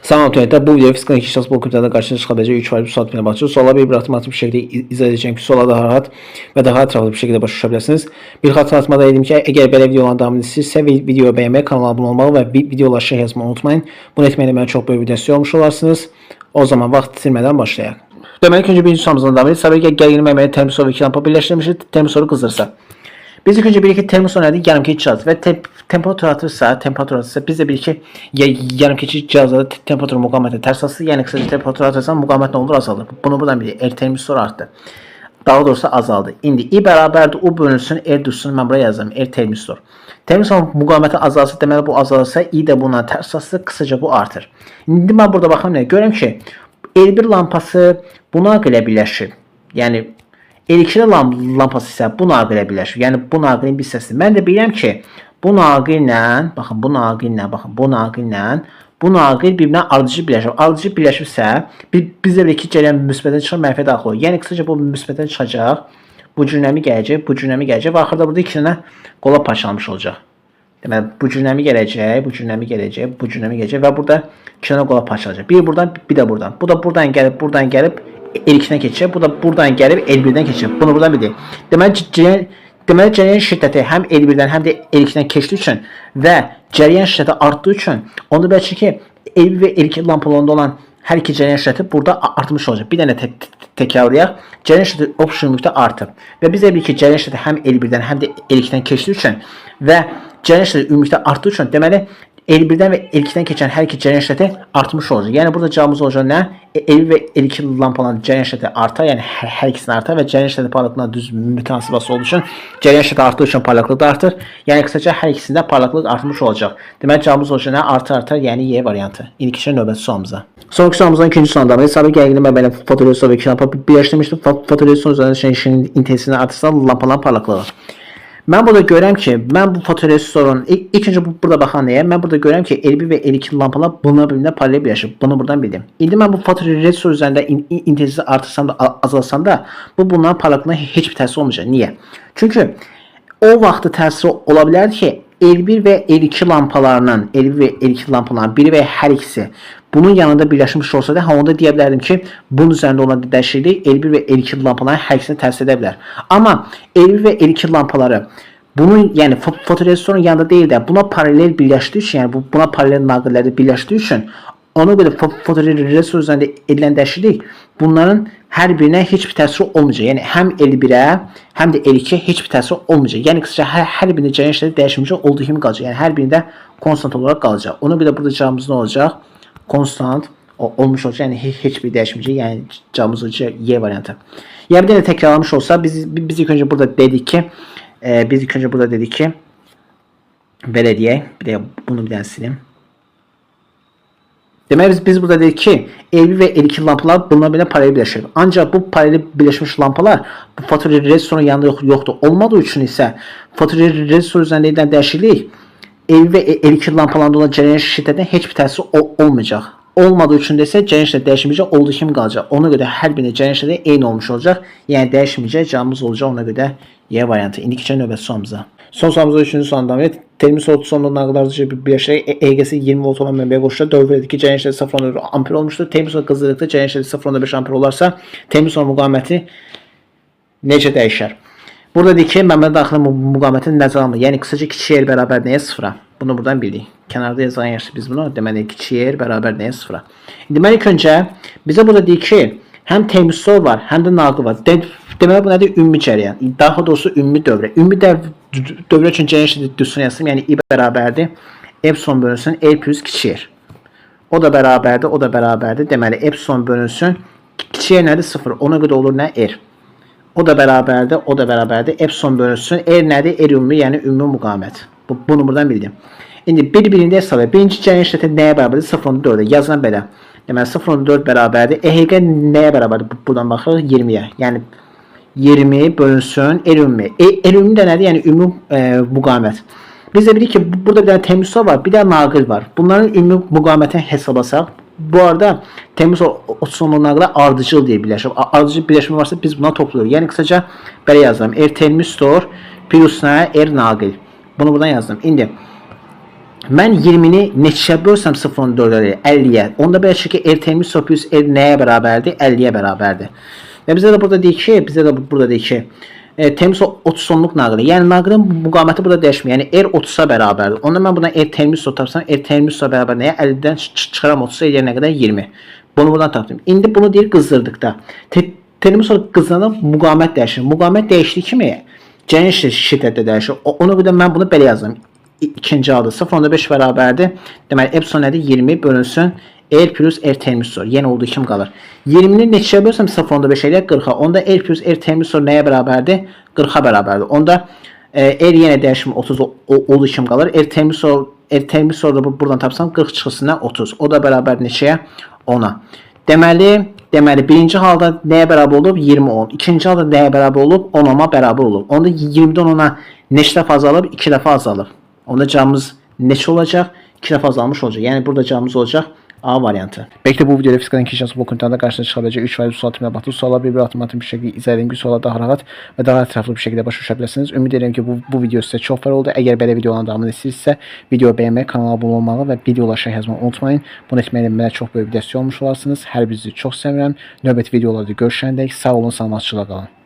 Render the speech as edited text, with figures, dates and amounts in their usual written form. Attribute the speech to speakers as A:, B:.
A: Salam Tünet'te bu video fiskal inkişaf blokunda karşınıza çıkabilecek 3 farklı sual başlıyor. Sola bir matematik bir şekilde izah edeceğim ki sola daha rahat ve daha etraflı bir şekilde başlayabilirsiniz. Bir hatırlatma da edeyim ki eğer böyle videoların devamını istəyirsə videoyu beğenmeyi, kanala abone olmalı ve videoları şey yazmayı unutmayın. Bunu etməklə mənə çox böyük bir dəstək olmuş olarsınız. O zaman vaxt itirmədən başlayaq. Deməli ki, önce birinci sorumuzdan devam edelim. Sabah gərginlik məməni termosor ve iki lampa birləşdirmişik. Termosoru qızdırsa. Biz ilk önce bir iki termosor nədir? Yarımkeç cihaz ve temperatur artırsa biz de bir iki yarımkeç cihazda temperatur muqaməti ters asılır. Yani kısaca temperatur artırsan muqamət ne olur? Azalır. Bunu buradan bilir. Termosor arttı. Daha doğrusu azaldı. İndi I bərabərdir U bölünsün R düşsün. Mən buraya yazdım. R termosor. Termosor muqaməti azalsa deməli bu azalırsa I de buna ters asılır. Kısaca bu artır. İndi mən burada baxım ne? Görəm ki L1 lampası buna görə birləşir. Yəni L2 lampası isə bu naqilə birləşir. Yəni bu naqilin bir hissəsidir. Mən də bilirəm ki, bu naqillə, baxın bu naqil bir-birinə ardıcı birləşir. Ardıcı birləşibsə, bizə bir iki cərəyan müsbətdən çıxır, mənfiyə daxil olur. Yəni kısaca bu müsbətdən çıxacaq. Bu cürnəmi gələcək və axırda burada iki dənə qola parçalanmış olacaq. Deməli, bu cürnəmi gələcək və burada iki dənə qola parçalanacaq. Bir buradan, bir də buradan. Bu da buradan gəlib L2'den keçecek. Bu da buradan gəlib L1'den keçecek. Bunu buradan bilir. Deməli cərəyan şiddəti həm L1'dən həm də L2'dən keçdiyi üçün və cərəyan şiddəti artdığı üçün onda bəlkə ki L1 və L2 lampalarında olan hər iki cərəyan şiddəti burada artmış olacaq. Bir dənə təkrarlayaq. Cərəyan şiddəti optimumda artır. Və biz də bilik ki, cərəyan şiddəti həm L1'dən həm də L2'dən keçdiyi üçün və cərəyan şiddəti ümumilikdə artdığı üçün deməli L1'dən və L2'dən keçən hər iki cərəyan şiddəti artmış olacaq. Yəni burada cavabımız olacaq nə? L1 və L2 lampaların cərəyan şiddəti artar, yəni hər ikisini artar və cərəyan şiddəti parlaqlığına düz mütənasibət olduğu üçün cərəyan şiddəti artdığı üçün parlaqlıq da artır. Yəni kısaca hər ikisində parlaqlıq artmış olacaq. Deməli cavabımız olacaq nə? Artar, yəni Y variantı. İndi keçək növbəti sualımıza. Sonraki sualımızdan ikinci sualdan da sabit gərginlik məbəli fotoresistor və iki lampa birləşdirmişdim. Fotoresistor üzərində işin intensivini artırsa lampaların parlaqlığı. Mən burada görürəm ki, mən bu fotoresistorun ilk öncə burada baxan nəyə? Mən burada görürəm ki, L1 və L2 lampalar bunlar birbirində paralel birləşir. Bunu buradan bildim. İndi mən bu fotoresistor üzərində intensivini artırsam da, azalsam da, bunların parlaqlığına heç bir təsir olmayacaq. Niyə? Çünki o vaxtı təsiri ola bilər ki, L1 və L2 lampalarının, biri və hər ikisi bunun yanında birləşmiş olsa da, onda deyə bilərdim ki, bunun üzərində olan dəyişiklik L1 və L2 lampaların hər ikisini təsir edə bilər. Amma L1 və L2 lampaları bunun, yəni fotoresistorun yanında deyil də, buna paralel birləşdiyi üçün, yəni buna paralel naqilləri birləşdiyi üçün, ona görə fotoresistor üzərində edilən dəyişiklik bunların hər birinə heç bir təsir olmayacaq. Yəni həm L1-ə, həm də L2-yə heç bir təsir olmayacaq. Yəni kısaca hər birində cərəyan şiddəti dəyişməyəcək, olduğu kimi qalacaq. Yəni hər birində konstant olaraq qalacaq. Ona görə burada cavabımız nə olacaq? Konstant olmuş olacaq. Yəni heç bir dəyişməyəcək. Yəni cavabımız olacaq Y variantı. Yəni bir dənə təkrarlamış olsa biz ilk öncə burada dedik ki, belə deyək. Bir də bunu bir dənə silim. Deməli biz burada dedik ki, L1 və L2 lampalar bunlar belə paralel birləşir. Ancaq bu paralel birləşmiş lampalar bu fotoresistorun yanında yoxdur. Olmadığı üçün isə fotoresistor üzərində edilən dəyişiklik L1 və L2 lampalarında olan cərəyan şiddətinə heç bir təsir olmayacaq. Olmadığı üçün də isə cərəyan şiddəti dəyişməyəcək, olduğu kimi qalacaq. Ona görə hər birində cərəyan şiddəti eyni olmuş olacaq. Yəni dəyişməyəcək, cavabımız olacaq ona görə Y variantı. İndi keçək növbəti sualımıza. Son sualımızda 3-cü sualdan beri termosor sonunda naqillarca birləşərək EGS 20 volt olan mənbəyə qoşulur. Dövr edir ki, cərəyan şiddəti 0.4 amper olmuşdur. Termosor qızdırdıqda cərəyan şiddəti 0.5 amper olarsa, termosor müqaməti necə dəyişər? Burada deyir ki, mənbə daxili müqamətin nəzərə alınır. Yəni kısaca kiçik R bərabər nəyə? 0-a. Bunu buradan bildik. Kənarda yazılan yaxşı biz bunu. Deməli kiçik R bərabər nəyə? 0-a. Deməli ilk öncə bizə burada deyir ki, həm termosor var, həm də naqil var. Deməli bu nədir? Ümumi cərəyan. Daha doğrusu ümumi dövrə. Ümumi dövrə üçün cərəyan şiddəti düzsün yazsın. Yəni I bərabərdir. Epsilon bölünsün R plus kiçik R. O da bərabərdir. Deməli epsilon bölünsün kiçik R nədir? 0. Ona görə olur nə? R. O da bərabərdir. Epsilon bölünsün R nədir? R ümumi, yəni ümumi müqamət. Bunu buradan bildim. İndi bir-birində hesab edir. Birinci cərəyan şiddəti nəyə bərabərdir? 0.4-ə. Yazılan belə. Deməli 0.4 bərabərdir. EHG nəyə bərabərdir? Buradan baxırıq 20-yə. Yəni 20 bölünsün R ümumi. R ümumi də nədir? Yəni ümumi müqamət. Biz də bilirik ki, burada bir dənə termosor var, bir də naqil var. Bunların ümumi müqamətini hesablasaq, bu arada termosor sonlu naqillər ardıcıl deyə birləşir. Ardıcıl birləşmə varsa biz buna topluyoruz. Yəni kısaca belə yazdım. R termosor plus R naqil. Bunu buradan yazdım. İndi Mən 20-ni neçə bölsəm 0.4-ə 50-yə. Onda bəlkə ki R-termis plus R nəyə bərabərdir? 50-yə bərabərdir. Və bizə də burada deyir ki, termis 30 sonluq naqili. Yəni naqilin müqaməti burada dəyişmir. Yəni R 30-a bərabərdir. Onda mən buradan R termis tapsam, R termis bərabər nəyə? 50-dən çıxaram 30-a edir nə qədər? 20. Bunu buradan tapdım. İndi bunu deyir qızdırdıqda. Termis qızdıranda müqamət dəyişir. Müqamət dəyişdiyi kimi cərin şiddətdə dəyişir. Ona görə mən bunu belə yazdım. İkinci adı 0.5 bərabərdir. Deməli epsilon nədir? 20 bölünsün R plus R termisor. Yəni olduğu kimi qalır. 20-ni neçəyə bölsəm 0.5 eləyək 40-a. Onda R plus R termisor nəyə bərabərdir? 40-a bərabərdir. Onda R yenə dəyişimi 30 olduğu kimi qalır. R termisor da buradan tapsam 40 çıxısına 30. O da bərabər neçəyə? 10-a. Deməli birinci halda nəyə bərabər olub? 20-10. İkinci halda nəyə bərabər olub? 10-10-a bərabər olub. Onda 20-dən 10-a neçə dəfə azalıb? 2 dəfə azalıb. Onda cavabımız neçə olacaq? 2 dəfə azalmış olacaq. Yəni burada cavabımız olacaq A variantı. Belki de bu videoda fizikal inkişaf blokunda karşına çıkabilecek 3 ve 36 məlumatlı suallar bir avtomatik bir şekilde izlediğiniz suallar daha rahat ve daha etraflı bir şekilde başa düşebilirsiniz. Ümid ederim ki bu video size çok faydalı oldu. Eğer böyle videoların devamını istiyorsanız videoyu beğenmeyi, kanala abone olmalı ve videolara şey yazmayı unutmayın. Bunu etməklə mənə çox böyük bir dəstək olmuş olarsınız. Hər birinizi çox sevirəm. Növbəti videolarda görüşəndək sağ olun, salamatçılıqla qalın.